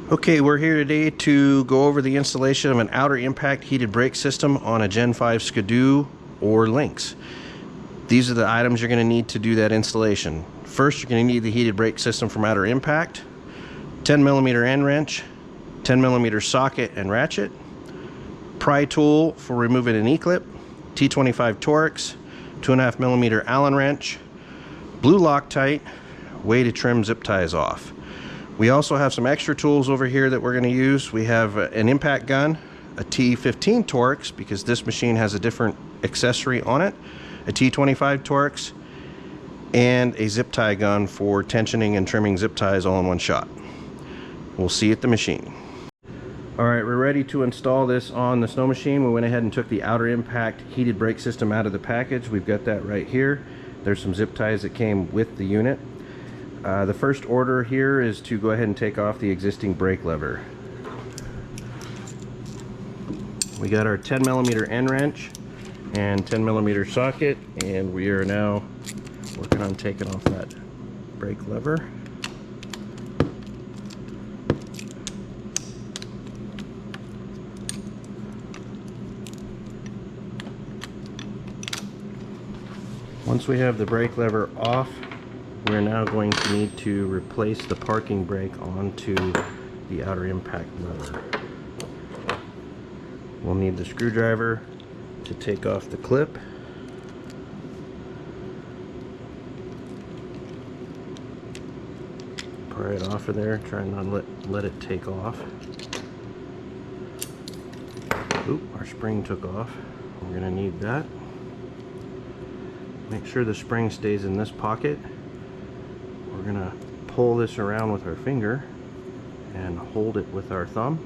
Okay, we're here today to go over the installation of an OuterImpact heated brake system on a Gen 5 Ski-Doo or Lynx. These are the items you're going to need to do that installation. First, you're going to need the heated brake system from OuterImpact, 10mm end wrench, 10mm socket and ratchet, pry tool for removing an E-clip, T25 Torx, 2.5mm Allen wrench, blue Loctite, way to trim zip ties off. We also have some extra tools over here that we're going to use. We have an impact gun, a T15 Torx, because this machine has a different accessory on it, a T25 Torx, and a zip tie gun for tensioning and trimming zip ties all in one shot. We'll see you at the machine. Alright, we're ready to install this on the snow machine. We went ahead and took the OuterImpact heated brake system out of the package. We've got that right here. There's some zip ties that came with the unit. The first order here is to go ahead and take off the existing brake lever. We got our 10mm end wrench and 10mm socket, and we are now working on taking off that brake lever. Once we have the brake lever off, we're now going to need to replace the parking brake onto the OuterImpact lever. We'll need the screwdriver to take off the clip. Pry it off of there, try not to let it take off. Oop, our spring took off. We're going to need that. Make sure the spring stays in this pocket. We're going to pull this around with our finger and hold it with our thumb.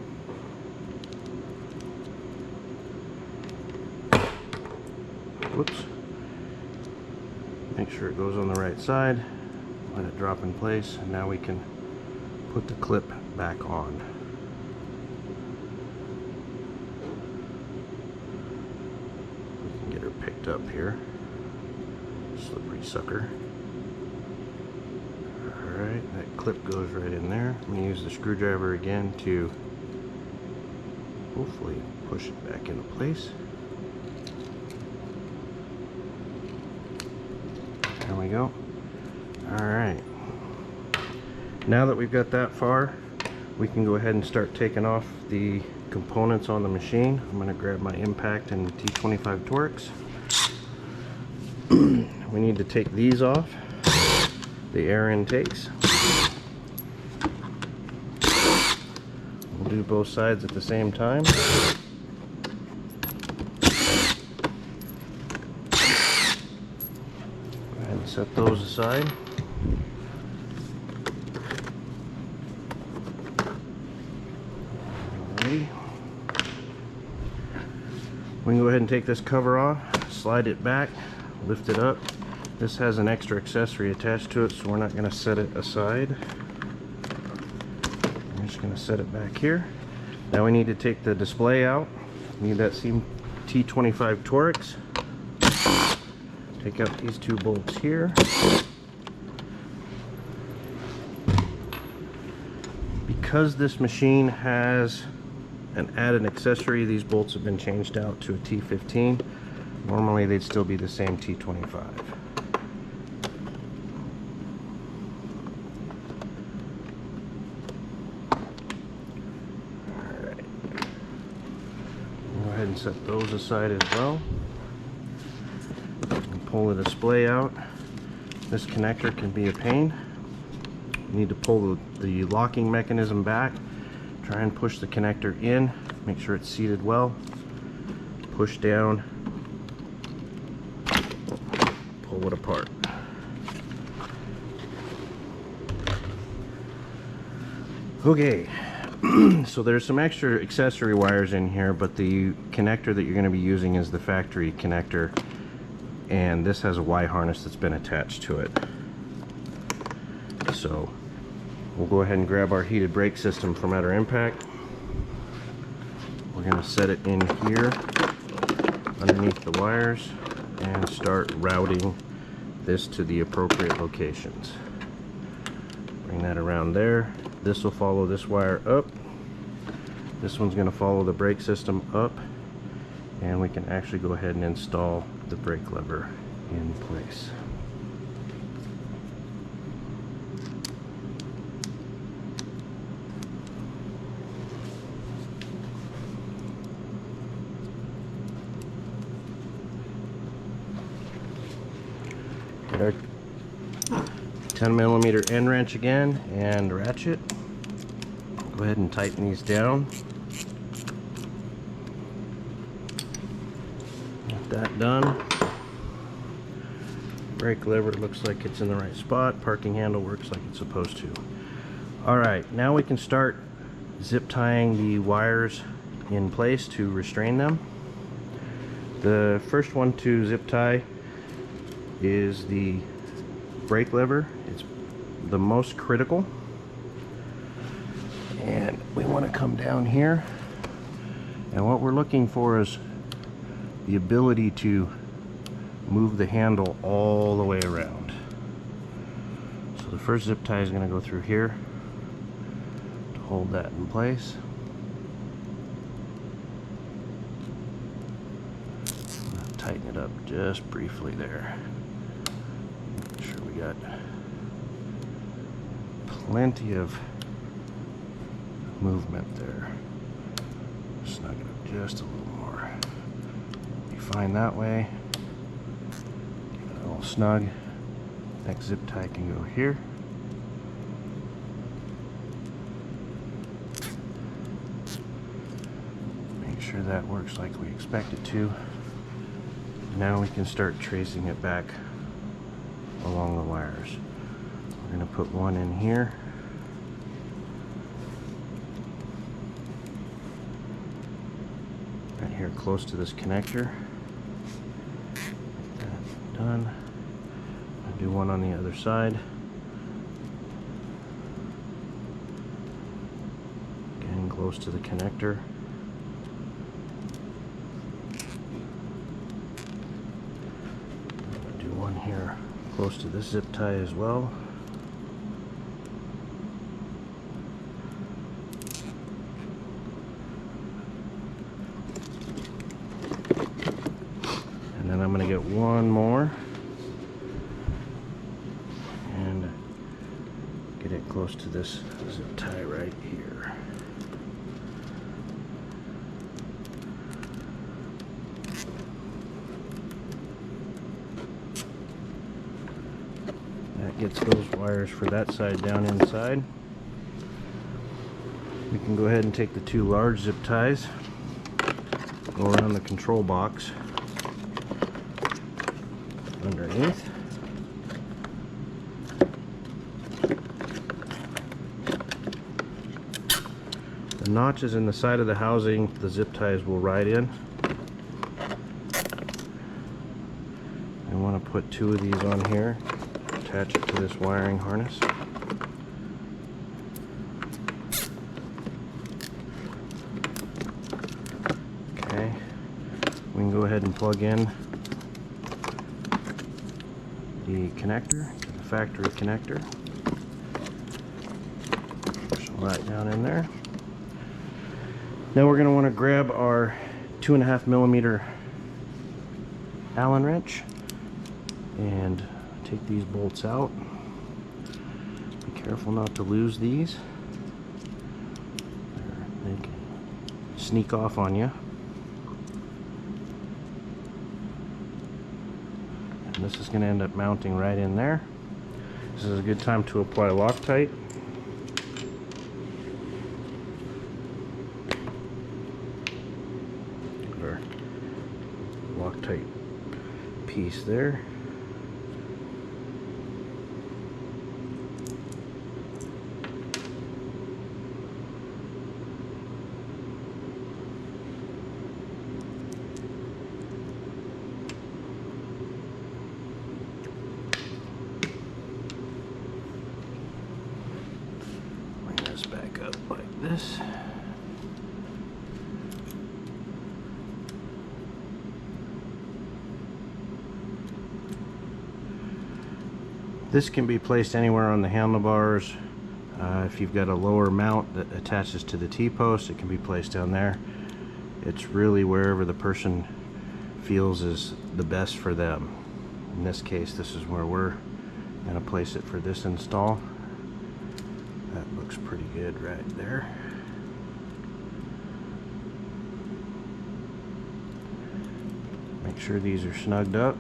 Whoops. Make sure it goes on the right side. Let it drop in place, and now we can put the clip back on. We can get her picked up here. Slippery sucker. Alright, that clip goes right in there. I'm going to use the screwdriver again to hopefully push it back into place. There we go. Alright. Now that we've got that far, we can go ahead and start taking off the components on the machine. I'm going to grab my impact and T25 Torx. We need to take these off, the air intakes. We'll do both sides at the same time. Go ahead and set those aside. Alrighty. We can go ahead and take this cover off, slide it back, lift it up. This has an extra accessory attached to it, so we're not going to set it aside. I'm just going to set it back here. Now we need to take the display out. We need that same T25 Torx. Take out these two bolts here. Because this machine has an added accessory, these bolts have been changed out to a T15. Normally they'd still be the same T25. Alright. Go ahead and set those aside as well. And pull the display out. This connector can be a pain. You need to pull the locking mechanism back. Try and push the connector in. Make sure it's seated well. Push down. Pull it apart. Okay, so there's some extra accessory wires in here, but the connector that you're going to be using is the factory connector, and this has a Y harness that's been attached to it. So we'll go ahead and grab our heated brake system from OuterImpact. We're going to set it in here underneath the wires and start routing this to the appropriate locations. Bring that around there. This will follow this wire up. This one's going to follow the brake system up, and we can actually go ahead and install the brake lever in place. Get our 10mm end wrench again and ratchet. Go ahead and tighten these down. Get that done. Brake lever looks like it's in the right spot. Parking handle works like it's supposed to. Alright, now we can start zip tying the wires in place to restrain them. The first one to zip tie is the brake lever. It's the most critical. And we want to come down here, and what we're looking for is the ability to move the handle all the way around. So the first zip tie is going to go through here to hold that in place. Tighten it up just briefly there. Make sure we got plenty of movement there. Snug it up just a little more. Be fine that way. Keep it all snug. Next zip tie can go here. Make sure that works like we expect it to. Now we can start tracing it back along the wires. We're going to put one in here. Right here close to this connector. Get that done. I'll do one on the other side. Again, close to the connector. I'll do one here close to this zip tie as well. I'm going to get one more and get it close to this zip tie right here. That gets those wires for that side down inside. We can go ahead and take the two large zip ties, go around the control box underneath. The notches in the side of the housing, the zip ties will ride in. I want to put two of these on here, attach it to this wiring harness. Okay, we can go ahead and plug in the connector to the factory connector. Push all that down in there. Now we're going to want to grab our 2.5mm Allen wrench and take these bolts out. Be careful not to lose these. They can sneak off on you. This is going to end up mounting right in there. This is a good time to apply Loctite. Put our Loctite piece there. Back up like this. This can be placed anywhere on the handlebars. If you've got a lower mount that attaches to the T-post, it can be placed down there. It's really wherever the person feels is the best for them. In this case, this is where we're going to place it for this install. That looks pretty good right there. Make sure these are snugged up.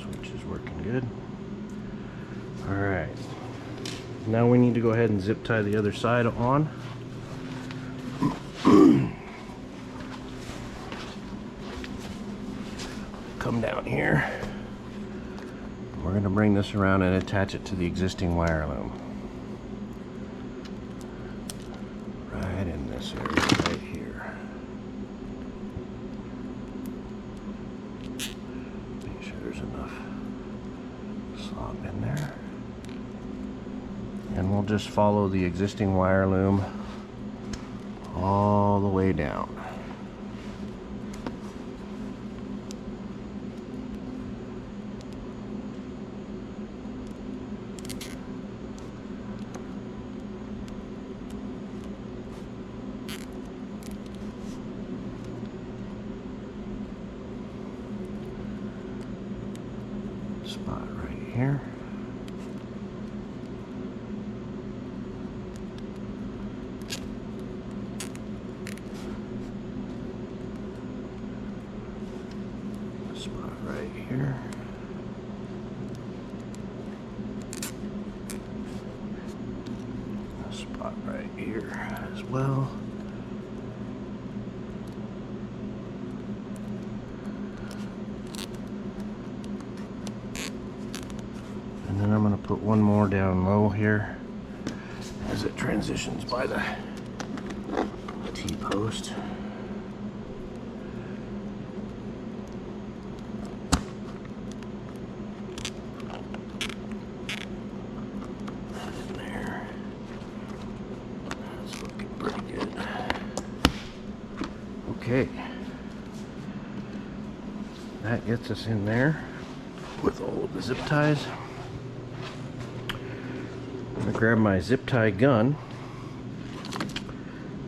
Switch is working good. Alright. Now we need to go ahead and zip tie the other side on. Come down here. We're going to bring this around and attach it to the existing wire loom. Right in this area right here. Make sure there's enough slop in there. And we'll just follow the existing wire loom all the way down. Spot right here. Spot right here. A spot right here as well. And then I'm going to put one more down low here as it transitions by the T-post. There. That's looking pretty good. Okay. That gets us in there with all of the zip ties. I'm going to grab my zip tie gun,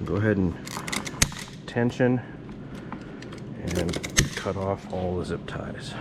go ahead and tension and cut off all the zip ties.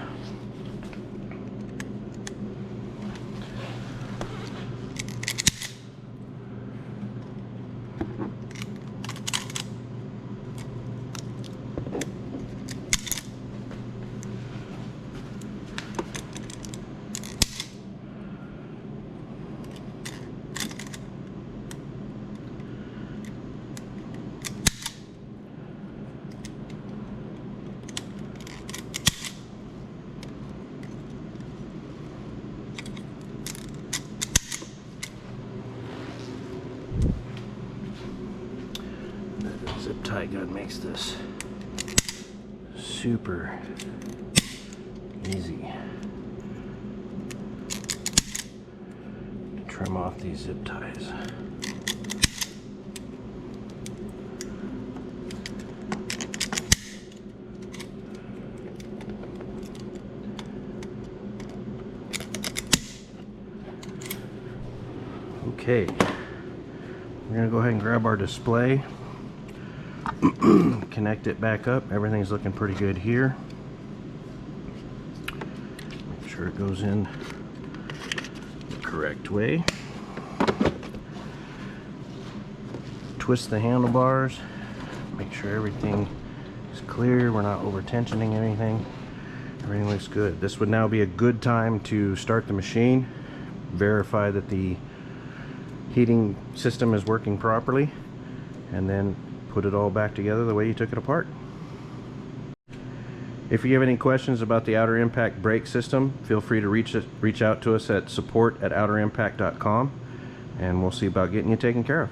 Zip tie gun makes this super easy to trim off these zip ties. Okay, we're going to go ahead and grab our display. Connect it back up. Everything's looking pretty good here. Make sure it goes in the correct way. Twist the handlebars. Make sure everything is clear. We're not over tensioning anything. Everything looks good. This would now be a good time to start the machine. Verify that the heating system is working properly, and then put it all back together the way you took it apart. If you have any questions about the OuterImpact brake system, feel free to reach out to us at support@outerimpact.com, and we'll see about getting you taken care of.